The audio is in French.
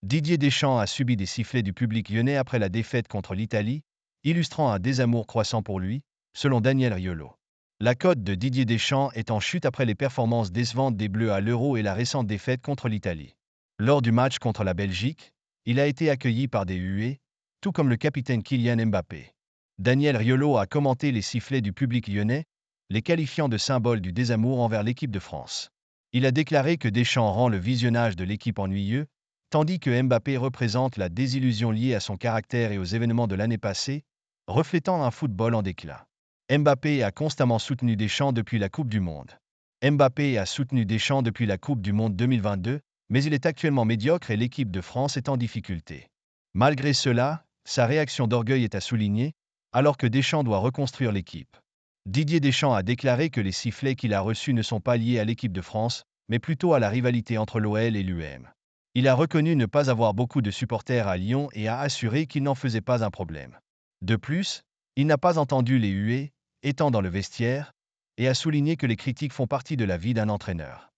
Didier Deschamps a subi des sifflets du public lyonnais après la défaite contre l'Italie, illustrant un désamour croissant pour lui, selon Daniel Riolo. La cote de Didier Deschamps est en chute après les performances décevantes des Bleus à l'Euro et la récente défaite contre l'Italie. Lors du match contre la Belgique, il a été accueilli par des huées, tout comme le capitaine Kylian Mbappé. Daniel Riolo a commenté les sifflets du public lyonnais, les qualifiant de symbole du désamour envers l'équipe de France. Il a déclaré que Deschamps rend le visionnage de l'équipe ennuyeux, tandis que Mbappé représente la désillusion liée à son caractère et aux événements de l'année passée, reflétant un football en déclin. Mbappé a constamment soutenu Deschamps depuis la Coupe du Monde. Mbappé a soutenu Deschamps depuis la Coupe du Monde 2022, mais il est actuellement médiocre et l'équipe de France est en difficulté. Malgré cela, sa réaction d'orgueil est à souligner, alors que Deschamps doit reconstruire l'équipe. Didier Deschamps a déclaré que les sifflets qu'il a reçus ne sont pas liés à l'équipe de France, mais plutôt à la rivalité entre l'OL et l'UM. Il a reconnu ne pas avoir beaucoup de supporters à Lyon et a assuré qu'il n'en faisait pas un problème. De plus, il n'a pas entendu les huées, étant dans le vestiaire, et a souligné que les critiques font partie de la vie d'un entraîneur.